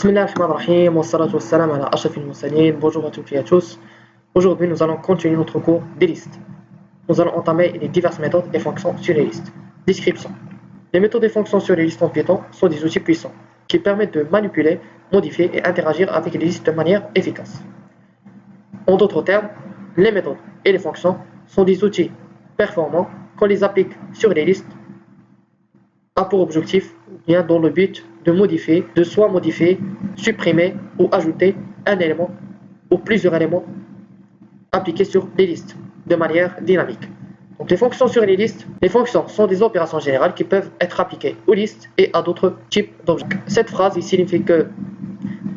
Bismillahirrahmanirrahim, wassalatu wassalam ala ashrafil mursalin. Bonjour à toutes et à tous. Aujourd'hui, nous allons continuer notre cours des listes. Nous allons entamer les diverses méthodes et fonctions sur les listes. Description. Les méthodes et fonctions sur les listes en Python sont des outils puissants qui permettent de manipuler, modifier et interagir avec les listes de manière efficace. En d'autres termes, les méthodes et les fonctions sont des outils performants qu'on les applique sur les listes a pour objectif ou bien dans le but de modifier, de soit modifier, supprimer ou ajouter un élément ou plusieurs éléments appliqués sur les listes de manière dynamique. Donc les fonctions sur les listes, les fonctions sont des opérations générales qui peuvent être appliquées aux listes et à d'autres types d'objets. Cette phrase ici signifie que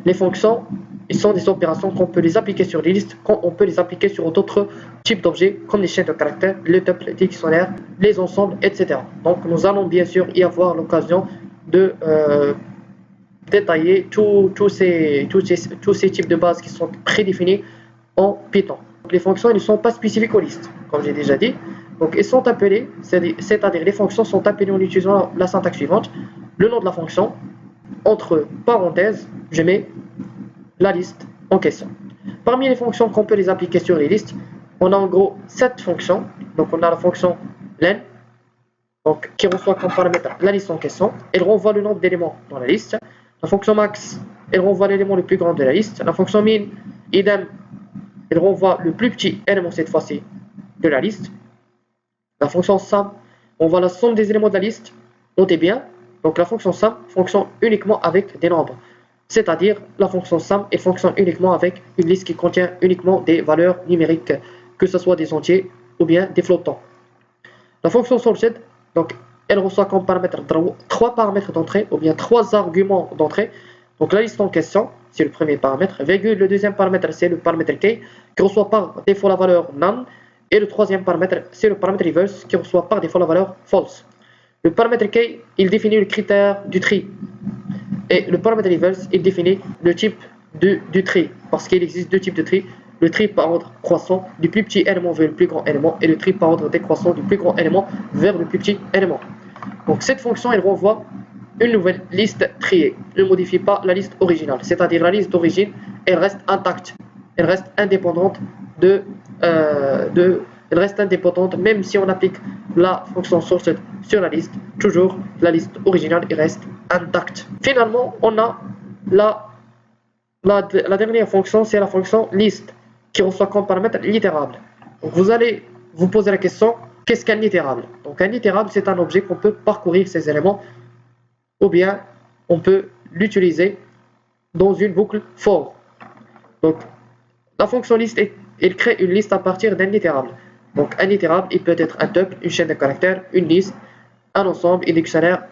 les fonctions sont des opérations qu'on peut les appliquer sur les listes, quand on peut les appliquer sur d'autres types d'objets comme les chaînes de caractères, les tuples, les dictionnaires, les ensembles, etc. Donc nous allons bien sûr y avoir l'occasion de détailler tous ces types de bases qui sont prédéfinis en Python. Donc, les fonctions ne sont pas spécifiques aux listes, comme j'ai déjà dit. Donc elles sont appelées, c'est-à-dire les fonctions sont appelées en utilisant la syntaxe suivante. Le nom de la fonction, entre parenthèses, je mets la liste en question. Parmi les fonctions qu'on peut les appliquer sur les listes, on a en gros 7 fonctions. Donc on a la fonction len, donc, qui reçoit comme paramètre la liste en question. Elle renvoie le nombre d'éléments dans la liste. La fonction max, elle renvoie l'élément le plus grand de la liste. La fonction min, idem, elle renvoie le plus petit élément cette fois-ci de la liste. La fonction sum, on voit la somme des éléments de la liste. Notez bien, donc la fonction sum fonctionne uniquement avec des nombres. C'est-à-dire, la fonction sum, elle fonctionne uniquement avec une liste qui contient uniquement des valeurs numériques, que ce soit des entiers ou bien des flottants. La fonction sorted, donc, elle reçoit comme paramètre 3 paramètres d'entrée ou bien 3 arguments d'entrée. Donc la liste en question, c'est le premier paramètre, virgule, le deuxième paramètre, c'est le paramètre key, qui reçoit par défaut la valeur none, et le troisième paramètre, c'est le paramètre reverse, qui reçoit par défaut la valeur false. Le paramètre key, il définit le critère du tri. Et le paramètre reverse, il définit le type du tri, parce qu'il existe deux types de tri, le tri par ordre croissant du plus petit élément vers le plus grand élément, et le tri par ordre décroissant du plus grand élément vers le plus petit élément. Donc cette fonction, elle renvoie une nouvelle liste triée, ne modifie pas la liste originale, c'est-à-dire la liste d'origine, elle reste intacte, elle reste indépendante elle reste indépendante, même si on applique la fonction sorted sur la liste, toujours la liste originale reste intacte. Finalement, on a la dernière fonction, c'est la fonction list, qui reçoit comme paramètre littérable. Donc vous allez vous poser la question, qu'est-ce qu'un littérable? Donc un littérable, c'est un objet qu'on peut parcourir ses éléments, ou bien on peut l'utiliser dans une boucle for. Donc la fonction list, elle crée une liste à partir d'un littérable. Donc un littérable, il peut être un tuple, une chaîne de caractères, une liste, un ensemble, un dictionnaire,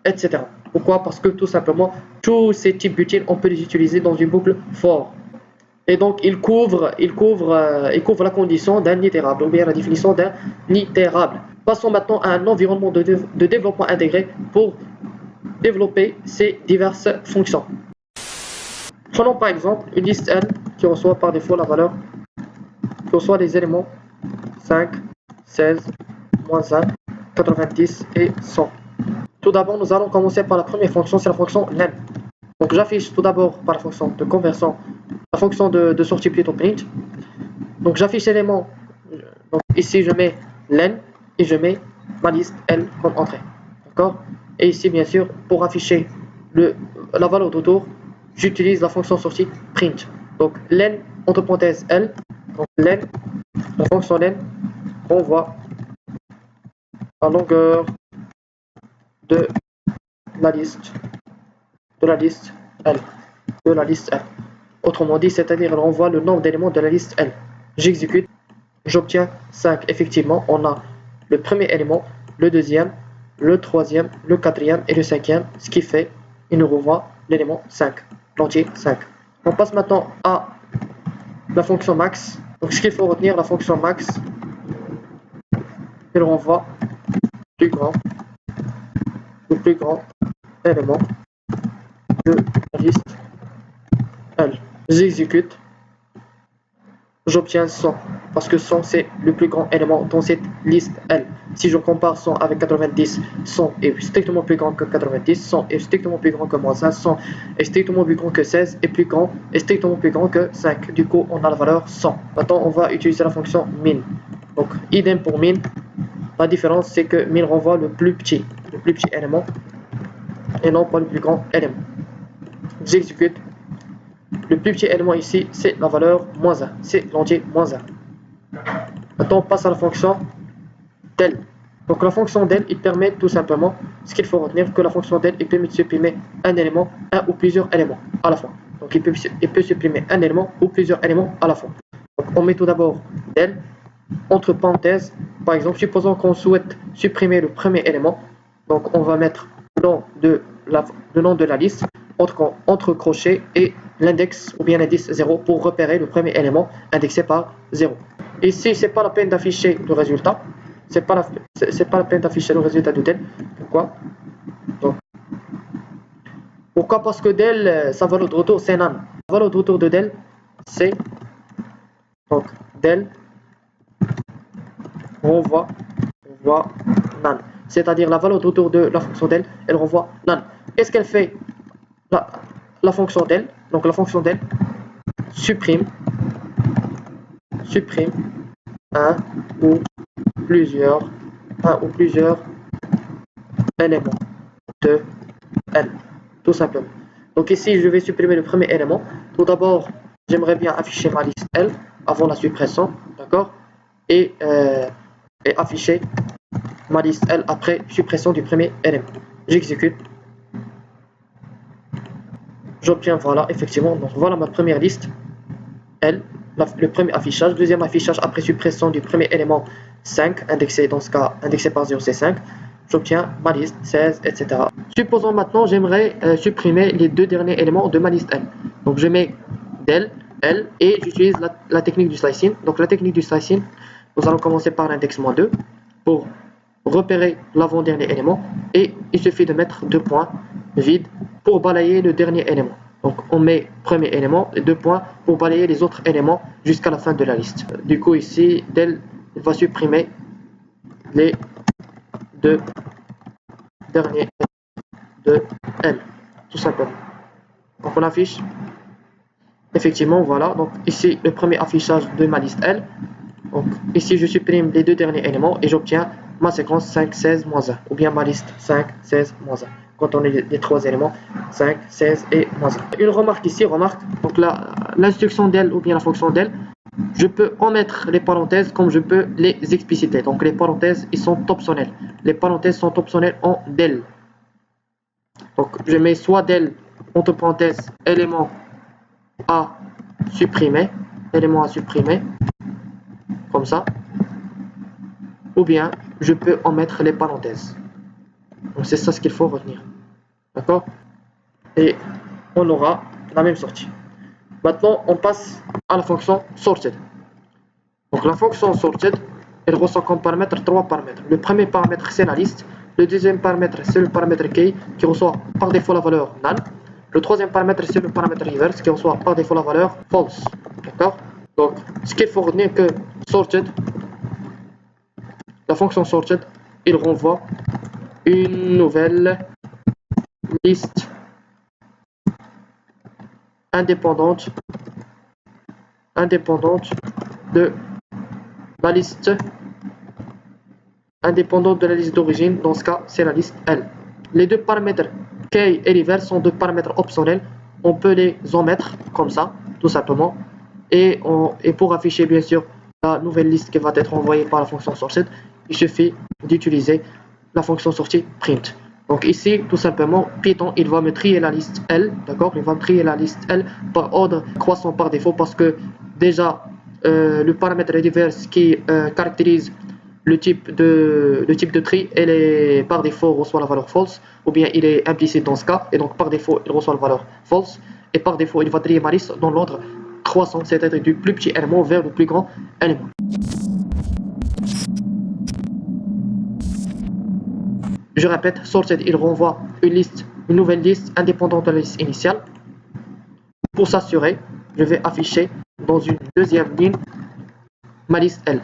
etc. Pourquoi? Parce que tout simplement, tous ces types d'utiles, on peut les utiliser dans une boucle for. Et donc il couvre la condition d'un littérable, ou bien la définition d'un littérable. Passons maintenant à un environnement de développement intégré pour développer ces diverses fonctions. Prenons par exemple une liste L qui reçoit par défaut la valeur, qui reçoit les éléments 5, 16, moins 1, 90 et 100. Tout d'abord, nous allons commencer par la première fonction, c'est la fonction len. Donc j'affiche tout d'abord par la fonction de conversion, la fonction de sortie plutôt print. Donc j'affiche l'élément, donc ici je mets len et je mets ma liste L comme entrée. D'accord? Et ici bien sûr, pour afficher la valeur d'autour, j'utilise la fonction sortie print. Donc len entre parenthèses L, donc len, la fonction len renvoie la longueur de la liste L. Autrement dit, c'est-à-dire elle renvoie le nombre d'éléments de la liste L. J'exécute, j'obtiens 5. Effectivement, on a le premier élément, le deuxième, le troisième, le quatrième et le cinquième, ce qui fait, il nous renvoie l'élément 5, l'entier 5. On passe maintenant à la fonction max. Donc ce qu'il faut retenir, la fonction max, elle renvoie le plus grand élément de la liste L. J'exécute, j'obtiens 100, parce que 100 c'est le plus grand élément dans cette liste L. Si je compare 100 avec 90, 100 est strictement plus grand que 90, 100 est strictement plus grand que moins 1, 100 est strictement plus grand que 16 et est strictement plus grand que 5. Du coup, on a la valeur 100. Maintenant, on va utiliser la fonction min. Donc, idem pour min. La différence, c'est que min renvoie le plus petit élément et non pas le plus grand élément. J'exécute. Le plus petit élément ici, c'est la valeur moins 1. C'est l'entier moins 1. Maintenant, on passe à la fonction del. Donc la fonction del, il permet tout simplement, ce qu'il faut retenir, que la fonction del, il permet de supprimer un élément, un ou plusieurs éléments à la fois. Donc il peut supprimer un élément ou plusieurs éléments à la fois. Donc on met tout d'abord del, entre parenthèses, par exemple, supposons qu'on souhaite supprimer le premier élément, donc on va mettre le nom de la liste, entre crochets et l'index ou bien l'indice 0 pour repérer le premier élément indexé par 0. Ici, c'est pas la peine d'afficher le résultat. C'est pas la peine d'afficher le résultat de del. Pourquoi? Pourquoi? Parce que del, sa valeur de retour, c'est nan. La valeur de retour de del, c'est donc del renvoie nan. C'est-à-dire la valeur de retour de la fonction del, elle renvoie nan. Qu'est-ce qu'elle fait? La fonction del, donc la fonction del supprime un ou plusieurs éléments de L, tout simplement. Donc ici, je vais supprimer le premier élément. Tout d'abord, j'aimerais bien afficher ma liste L avant la suppression, d'accord, et afficher ma liste L après suppression du premier élément. J'exécute. J'obtiens, voilà, effectivement, donc voilà ma première liste L, le premier affichage. Deuxième affichage après suppression du premier élément 5, indexé dans ce cas, indexé par 0, c'est 5. J'obtiens ma liste 16, etc. Supposons maintenant j'aimerais supprimer les deux derniers éléments de ma liste L. Donc je mets del, L, et j'utilise la technique du slicing. Donc la technique du slicing, nous allons commencer par l'index -2 pour repérer l'avant-dernier élément, et il suffit de mettre 2 points vides pour balayer le dernier élément. Donc on met premier élément et 2 points pour balayer les autres éléments jusqu'à la fin de la liste. Du coup ici, del va supprimer les deux derniers de L, tout simplement. Donc on affiche, effectivement, voilà, donc ici le premier affichage de ma liste L. Donc ici je supprime les deux derniers éléments et j'obtiens ma séquence 5, 16, moins 1, ou bien ma liste 5, 16, moins 1. Quand on est les trois éléments, 5, 16 et moins 1. Une remarque ici, donc l'instruction del ou bien la fonction del, je peux en mettre les parenthèses comme je peux les expliciter. Donc les parenthèses, ils sont optionnels. Les parenthèses sont optionnelles en del. Donc je mets soit del entre parenthèses élément à supprimer, comme ça, ou bien je peux en mettre les parenthèses. Donc c'est ça ce qu'il faut retenir, d'accord? Et on aura la même sortie. Maintenant on passe à la fonction sorted. Donc la fonction sorted, elle reçoit comme paramètre 3 paramètres. Le premier paramètre c'est la liste, le deuxième paramètre c'est le paramètre key qui reçoit par défaut la valeur null. Le troisième paramètre c'est le paramètre reverse qui reçoit par défaut la valeur false. D'accord? Donc ce qu'il faut retenir que sorted, la fonction sorted, il renvoie une nouvelle liste indépendante de la liste d'origine. Dans ce cas, c'est la liste L. Les deux paramètres key et reverse sont deux paramètres optionnels. On peut les omettre comme ça, tout simplement. Et pour afficher bien sûr la nouvelle liste qui va être envoyée par la fonction sorted, il suffit d'utiliser la fonction sortie print. Donc ici, tout simplement, Python, il va me trier la liste L, d'accord? Il va me trier la liste L par ordre croissant par défaut parce que déjà, le paramètre reverse qui caractérise le type de tri, par défaut reçoit la valeur false, ou bien il est implicite dans ce cas, et donc par défaut, il reçoit la valeur false, et par défaut, il va trier ma liste dans l'ordre croissant, c'est-à-dire du plus petit élément vers le plus grand élément. Je répète, sorted, il renvoie une nouvelle liste indépendante de la liste initiale. Pour s'assurer, je vais afficher dans une deuxième ligne ma liste L.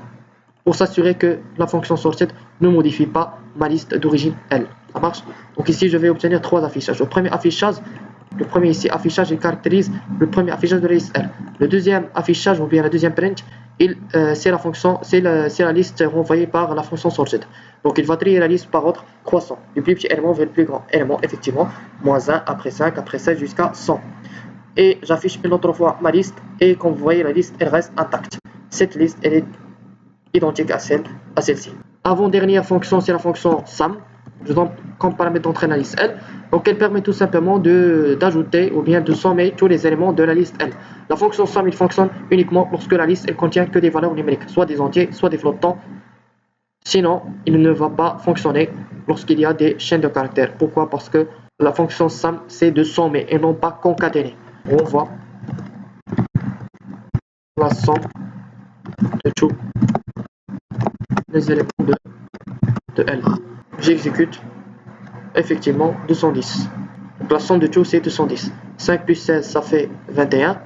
pour s'assurer que la fonction sorted ne modifie pas ma liste d'origine L. Ça marche? Donc ici, je vais obtenir 3 affichages. Le premier affichage, le premier ici affichage, il caractérise le premier affichage de la liste L. Le deuxième affichage, ou bien la deuxième print, c'est la fonction, c'est la liste renvoyée par la fonction sorted. Donc il va trier la liste par ordre croissant, du plus petit élément vers le plus grand élément, effectivement, moins 1, après 5, après 16, jusqu'à 100. Et j'affiche une autre fois ma liste, et comme vous voyez, la liste, elle reste intacte. Cette liste, elle est identique à celle-ci. Avant-dernière fonction, c'est la fonction sum. Je donne comme paramètre d'entrée la liste L. Donc elle permet tout simplement d'ajouter ou bien de sommer tous les éléments de la liste L. La fonction sum, il fonctionne uniquement lorsque la liste elle contient que des valeurs numériques, soit des entiers, soit des flottants. Sinon, il ne va pas fonctionner lorsqu'il y a des chaînes de caractères. Pourquoi? Parce que la fonction sum, c'est de sommer et non pas concaténer. On voit la somme de tous les éléments de L. J'exécute effectivement 210. Donc la somme de tout c'est 210. 5 plus 16 ça fait 21.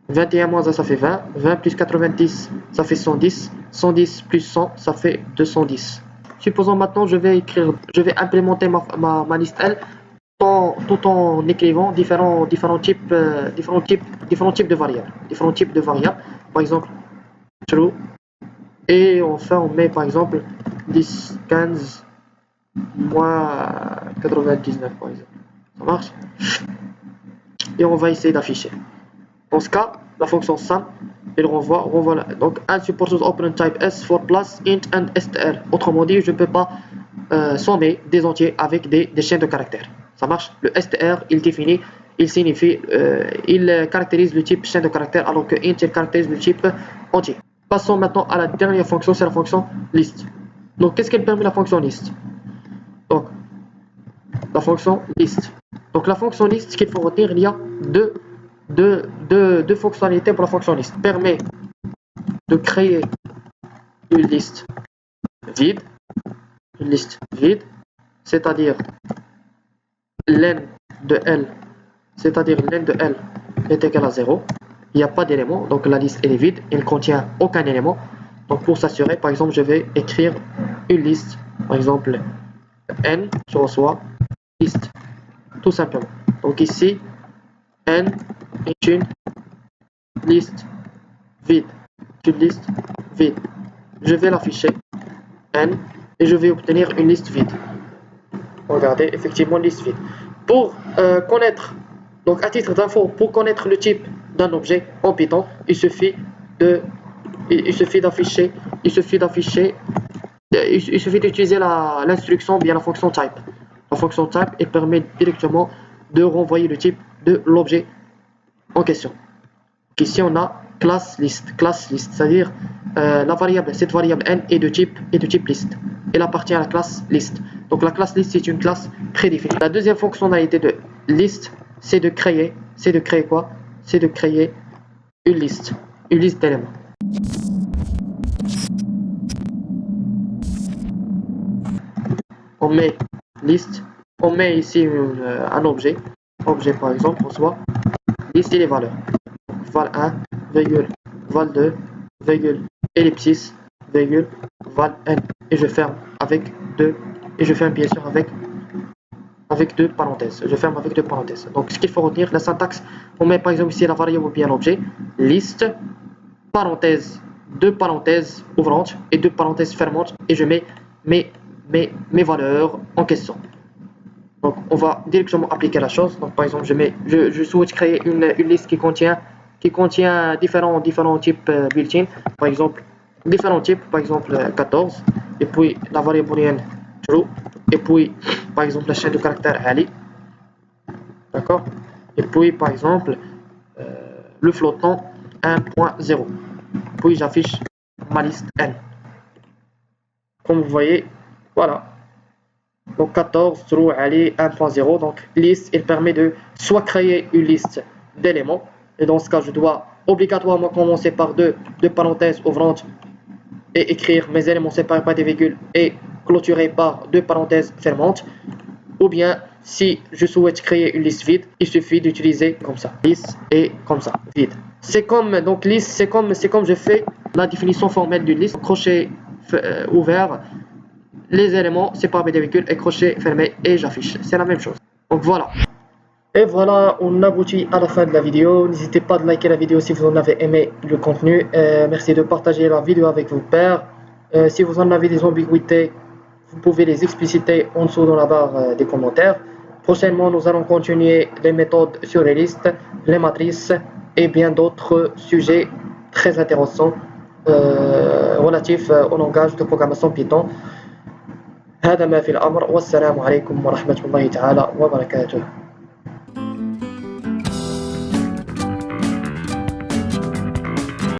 21 moins 1 ça fait 20. 20 plus 90 ça fait 110. 110 plus 100 ça fait 210. Supposons maintenant je vais implémenter ma liste L tout en écrivant différents types de variables. Différents types de variables. Par exemple true. Et enfin on met par exemple 10, 15, moins 99 par exemple. Ça marche? Et on va essayer d'afficher. Dans ce cas, la fonction sum, elle renvoie là. Donc, L supports open type S for plus, int and str. Autrement dit, je ne peux pas sommer des entiers avec des chaînes de caractères. Ça marche? Le str, il caractérise le type chaîne de caractères, alors que int, il caractérise le type entier. Passons maintenant à la dernière fonction, c'est la fonction list. Donc, qu'est-ce qu'elle permet la fonction list? Donc, la fonction list. Donc, la fonction list, ce qu'il faut retenir, il y a deux fonctionnalités pour la fonction list. Permet de créer une liste vide, c'est-à-dire len de L, est égal à 0. Il n'y a pas d'élément, donc la liste elle est vide, elle ne contient aucun élément. Donc, pour s'assurer, par exemple, je vais écrire une liste, par exemple, n, je reçois liste, tout simplement. Donc ici, n est une liste vide. Je vais l'afficher, n, et je vais obtenir une liste vide. Regardez, effectivement, une liste vide. Pour connaître, donc à titre d'info, pour connaître le type d'un objet en Python, il suffit d'utiliser l'instruction bien la fonction type. La fonction type elle permet directement de renvoyer le type de l'objet en question. Donc ici on a class list, c'est-à-dire cette variable n est de type list. Elle appartient à la classe list. Donc la classe list c'est une classe prédéfinie. La deuxième fonctionnalité de list, c'est de créer quoi? C'est de créer une liste d'éléments. On met liste, on met ici un objet par exemple, on soit liste et les valeurs. Val 1, virgule, val 2, virgule, ellipsis, virgule, val n. Et je ferme avec deux, et je ferme bien sûr avec deux parenthèses. Je ferme avec deux parenthèses. Donc ce qu'il faut retenir, la syntaxe, on met par exemple ici la variable ou bien l'objet, liste, parenthèse, deux parenthèses ouvrantes et deux parenthèses fermantes, et je mets mes valeurs en question. Donc on va directement appliquer la chose. Donc par exemple je souhaite créer une liste qui contient différents types built-in, par exemple différents types, par exemple 14, et puis la variable booléenne true, et puis par exemple la chaîne de caractères ali, d'accord, et puis par exemple le flottant 1.0, puis j'affiche ma liste n. Comme vous voyez, voilà. Donc 14, true, ali, 1.0. Donc liste, il permet de soit créer une liste d'éléments, et dans ce cas je dois obligatoirement commencer par deux parenthèses ouvrantes et écrire mes éléments séparés par des virgules et clôturer par deux parenthèses fermantes, ou bien si je souhaite créer une liste vide, il suffit d'utiliser comme ça, liste et comme ça, vide. C'est comme, donc liste, c'est comme je fais la définition formelle d'une liste, crochet ouvert, les éléments séparés des véhicules et crochet fermé et j'affiche. C'est la même chose. Donc voilà. Et voilà, on aboutit à la fin de la vidéo. N'hésitez pas à liker la vidéo si vous en avez aimé le contenu. Merci de partager la vidéo avec vos pairs. Si vous en avez des ambiguïtés, vous pouvez les expliciter en dessous dans la barre des commentaires. Prochainement, nous allons continuer les méthodes sur les listes, les matrices et bien d'autres sujets très intéressants relatifs au langage de programmation Python. هذا ما في الأمر والسلام عليكم ورحمة الله تعالى وبركاته.